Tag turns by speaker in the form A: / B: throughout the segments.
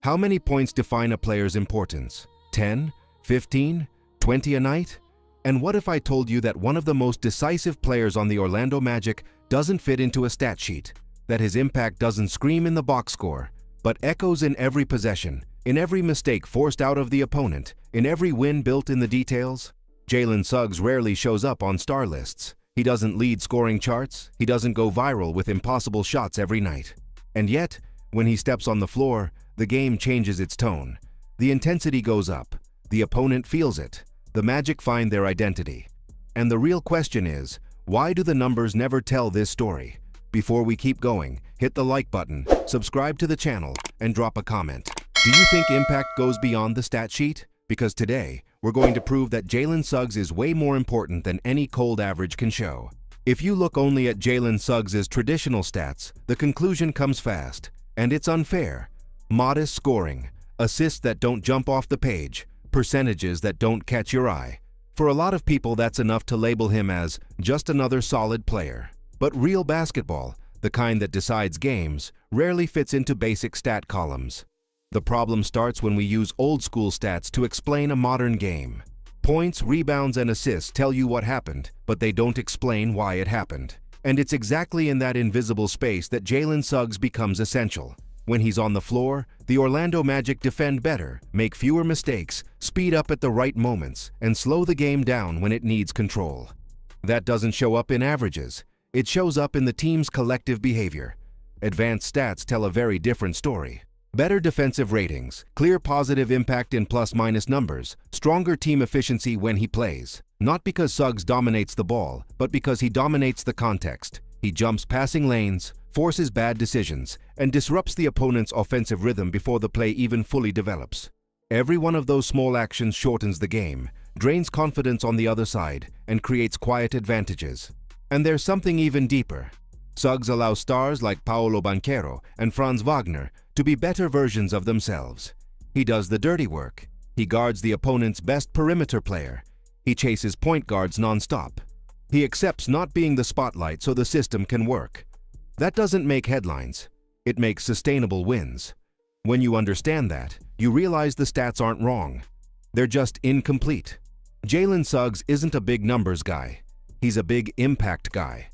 A: How many points define a player's importance? 10, 15, 20 a night? And what if I told you that one of the most decisive players on the Orlando Magic doesn't fit into a stat sheet? That his impact doesn't scream in the box score, but echoes in every possession, in every mistake forced out of the opponent, in every win built in the details? Jalen Suggs rarely shows up on star lists. He doesn't lead scoring charts. He doesn't go viral with impossible shots every night. And yet, when he steps on the floor, the game changes its tone. The intensity goes up. The opponent feels it. The Magic find their identity. And the real question is, why do the numbers never tell this story? Before we keep going, hit the like button, subscribe to the channel, and drop a comment. Do you think impact goes beyond the stat sheet? Because today, we're going to prove that Jalen Suggs is way more important than any cold average can show. If you look only at Jalen Suggs' traditional stats, the conclusion comes fast, and it's unfair. Modest scoring, assists that don't jump off the page, percentages that don't catch your eye. For a lot of people, that's enough to label him as just another solid player. But real basketball, the kind that decides games, rarely fits into basic stat columns. The problem starts when we use old-school stats to explain a modern game. Points, rebounds, and assists tell you what happened, but they don't explain why it happened. And it's exactly in that invisible space that Jalen Suggs becomes essential. When he's on the floor, the Orlando Magic defend better, make fewer mistakes, speed up at the right moments, and slow the game down when it needs control. That doesn't show up in averages. It shows up in the team's collective behavior. Advanced stats tell a very different story. Better defensive ratings, clear positive impact in plus-minus numbers, stronger team efficiency when he plays. Not because Suggs dominates the ball, but because he dominates the context. He jumps passing lanes, forces bad decisions, and disrupts the opponent's offensive rhythm before the play even fully develops. Every one of those small actions shortens the game, drains confidence on the other side, and creates quiet advantages. And there's something even deeper. Suggs allows stars like Paolo Banchero and Franz Wagner to be better versions of themselves. He does the dirty work. He guards the opponent's best perimeter player. He chases point guards non-stop. He accepts not being the spotlight so the system can work. That doesn't make headlines. It makes sustainable wins. When you understand that, you realize the stats aren't wrong. They're just incomplete. Jalen Suggs isn't a big numbers guy. He's a big impact guy.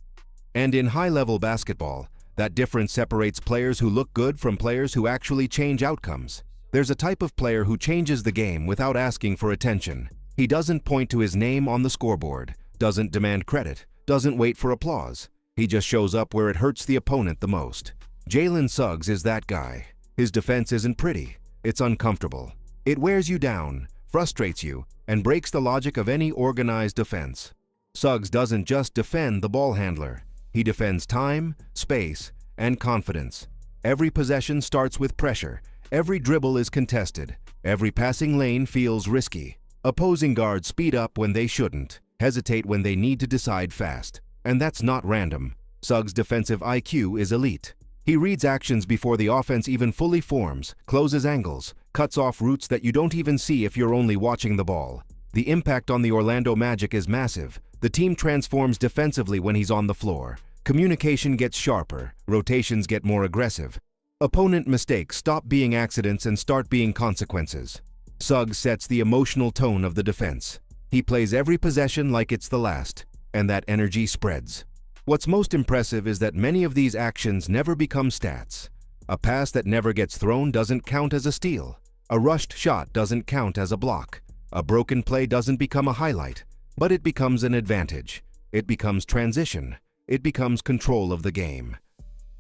A: And in high-level basketball, that difference separates players who look good from players who actually change outcomes. There's a type of player who changes the game without asking for attention. He doesn't point to his name on the scoreboard, doesn't demand credit, doesn't wait for applause. He just shows up where it hurts the opponent the most. Jalen Suggs is that guy. His defense isn't pretty. It's uncomfortable. It wears you down, frustrates you, and breaks the logic of any organized defense. Suggs doesn't just defend the ball handler. He defends time, space, and confidence. Every possession starts with pressure. Every dribble is contested. Every passing lane feels risky. Opposing guards speed up when they shouldn't, hesitate when they need to decide fast. And that's not random. Suggs' defensive IQ is elite. He reads actions before the offense even fully forms, closes angles, cuts off routes that you don't even see if you're only watching the ball. The impact on the Orlando Magic is massive. The team transforms defensively when he's on the floor. Communication gets sharper, rotations get more aggressive. Opponent mistakes stop being accidents and start being consequences. Suggs sets the emotional tone of the defense. He plays every possession like it's the last, and that energy spreads. What's most impressive is that many of these actions never become stats. A pass that never gets thrown doesn't count as a steal. A rushed shot doesn't count as a block. A broken play doesn't become a highlight, but it becomes an advantage. It becomes transition. It becomes control of the game.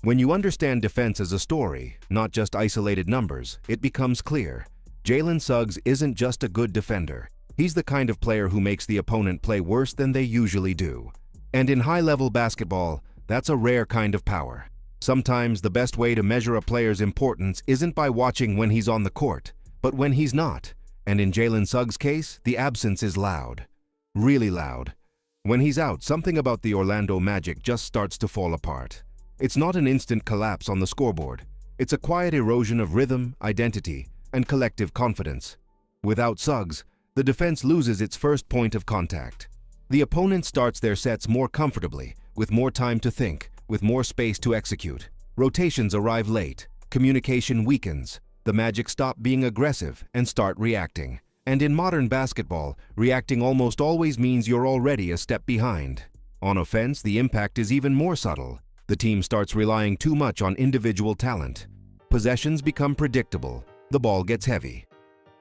A: When you understand defense as a story, not just isolated numbers, it becomes clear. Jalen Suggs isn't just a good defender. He's the kind of player who makes the opponent play worse than they usually do. And in high-level basketball, that's a rare kind of power. Sometimes the best way to measure a player's importance isn't by watching when he's on the court, but when he's not. And in Jalen Suggs' case, the absence is loud. Really loud. When he's out, something about the Orlando Magic just starts to fall apart. It's not an instant collapse on the scoreboard. It's a quiet erosion of rhythm, identity, and collective confidence. Without Suggs, the defense loses its first point of contact. The opponent starts their sets more comfortably, with more time to think, with more space to execute. Rotations arrive late. Communication weakens. the Magic stop being aggressive and start reacting. And in modern basketball, reacting almost always means you're already a step behind. On offense, the impact is even more subtle. The team starts relying too much on individual talent. Possessions become predictable. The ball gets heavy.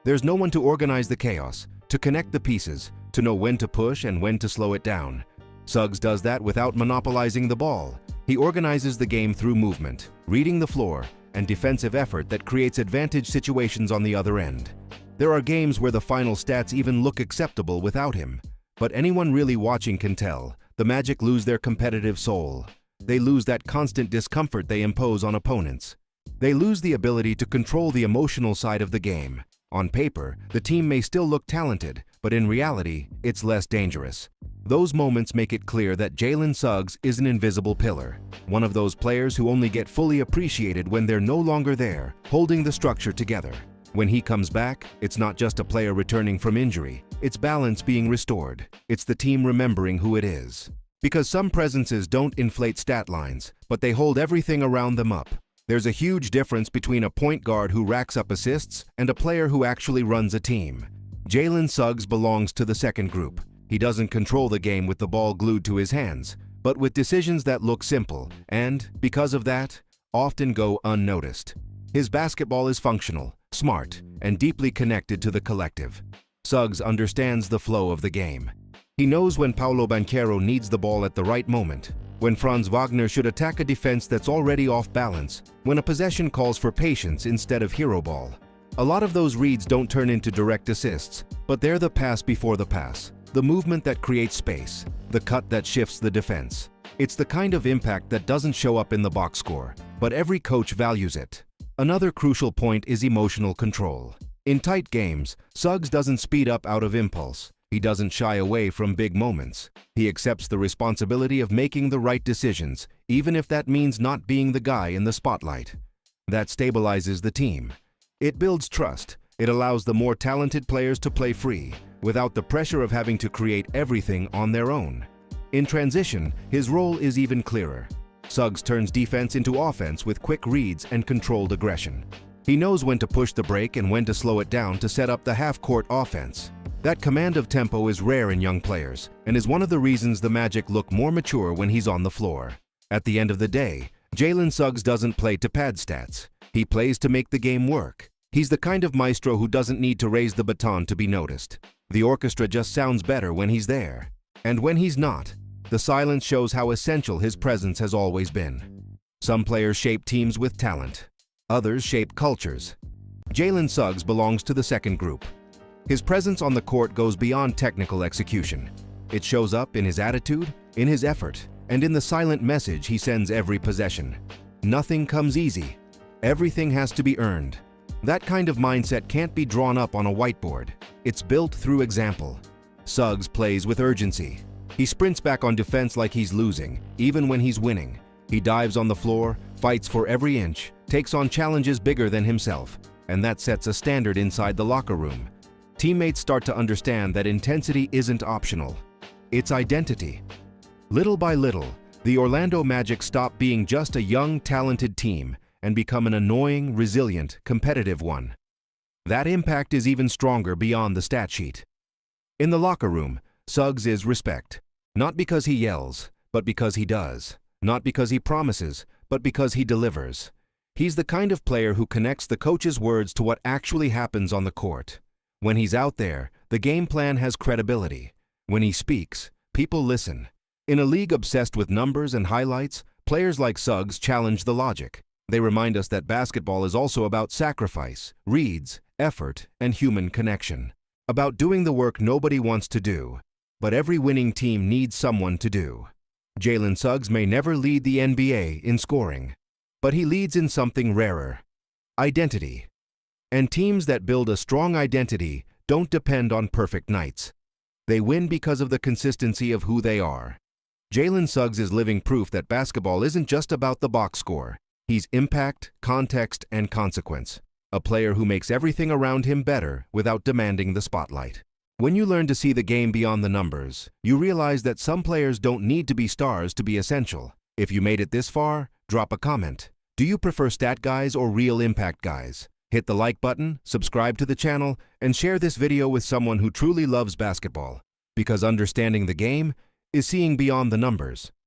A: There's no one to organize the chaos, to connect the pieces, to know when to push and when to slow it down. Suggs does that without monopolizing the ball. He organizes the game through movement, reading the floor, and defensive effort that creates advantage situations on the other end. There are games where the final stats even look acceptable without him. But anyone really watching can tell, the Magic lose their competitive soul. They lose that constant discomfort they impose on opponents. They lose the ability to control the emotional side of the game. On paper, the team may still look talented, but in reality, it's less dangerous. Those moments make it clear that Jalen Suggs is an invisible pillar, one of those players who only get fully appreciated when they're no longer there, holding the structure together. When he comes back, it's not just a player returning from injury, it's balance being restored. It's the team remembering who it is. Because some presences don't inflate stat lines, but they hold everything around them up. There's a huge difference between a point guard who racks up assists and a player who actually runs a team. Jalen Suggs belongs to the second group. He doesn't control the game with the ball glued to his hands, but with decisions that look simple and, because of that, often go unnoticed. His basketball is functional, smart, and deeply connected to the collective. Suggs understands the flow of the game. He knows when Paolo Banchero needs the ball at the right moment, when Franz Wagner should attack a defense that's already off balance, when a possession calls for patience instead of hero ball. A lot of those reads don't turn into direct assists, but they're the pass before the pass, the movement that creates space, the cut that shifts the defense. It's the kind of impact that doesn't show up in the box score, but every coach values it. Another crucial point is emotional control. In tight games, Suggs doesn't speed up out of impulse. He doesn't shy away from big moments. He accepts the responsibility of making the right decisions, even if that means not being the guy in the spotlight. That stabilizes the team. It builds trust. It allows the more talented players to play free, without the pressure of having to create everything on their own. In transition, his role is even clearer. Suggs turns defense into offense with quick reads and controlled aggression. He knows when to push the break and when to slow it down to set up the half-court offense. That command of tempo is rare in young players and is one of the reasons the Magic look more mature when he's on the floor. At the end of the day, Jalen Suggs doesn't play to pad stats. He plays to make the game work. He's the kind of maestro who doesn't need to raise the baton to be noticed. The orchestra just sounds better when he's there. And when he's not, the silence shows how essential his presence has always been. Some players shape teams with talent. Others shape cultures. Jalen Suggs belongs to the second group. His presence on the court goes beyond technical execution. It shows up in his attitude, in his effort, and in the silent message he sends every possession. Nothing comes easy. Everything has to be earned. That kind of mindset can't be drawn up on a whiteboard. It's built through example. Suggs plays with urgency. He sprints back on defense like he's losing, even when he's winning. He dives on the floor, fights for every inch, takes on challenges bigger than himself, and that sets a standard inside the locker room. Teammates start to understand that intensity isn't optional. It's identity. Little by little, the Orlando Magic stop being just a young, talented team and become an annoying, resilient, competitive one. That impact is even stronger beyond the stat sheet. In the locker room, Suggs is respect. Not because he yells, but because he does. Not because he promises, but because he delivers. He's the kind of player who connects the coach's words to what actually happens on the court. When he's out there, the game plan has credibility. When he speaks, people listen. In a league obsessed with numbers and highlights, players like Suggs challenge the logic. They remind us that basketball is also about sacrifice, reads, effort, and human connection. About doing the work nobody wants to do, but every winning team needs someone to do. Jalen Suggs may never lead the NBA in scoring, but he leads in something rarer: identity. And teams that build a strong identity don't depend on perfect nights. They win because of the consistency of who they are. Jalen Suggs is living proof that basketball isn't just about the box score. He's impact, context, and consequence. A player who makes everything around him better without demanding the spotlight. When you learn to see the game beyond the numbers, you realize that some players don't need to be stars to be essential. If you made it this far, drop a comment. Do you prefer stat guys or real impact guys? Hit the like button, subscribe to the channel, and share this video with someone who truly loves basketball, because understanding the game is seeing beyond the numbers.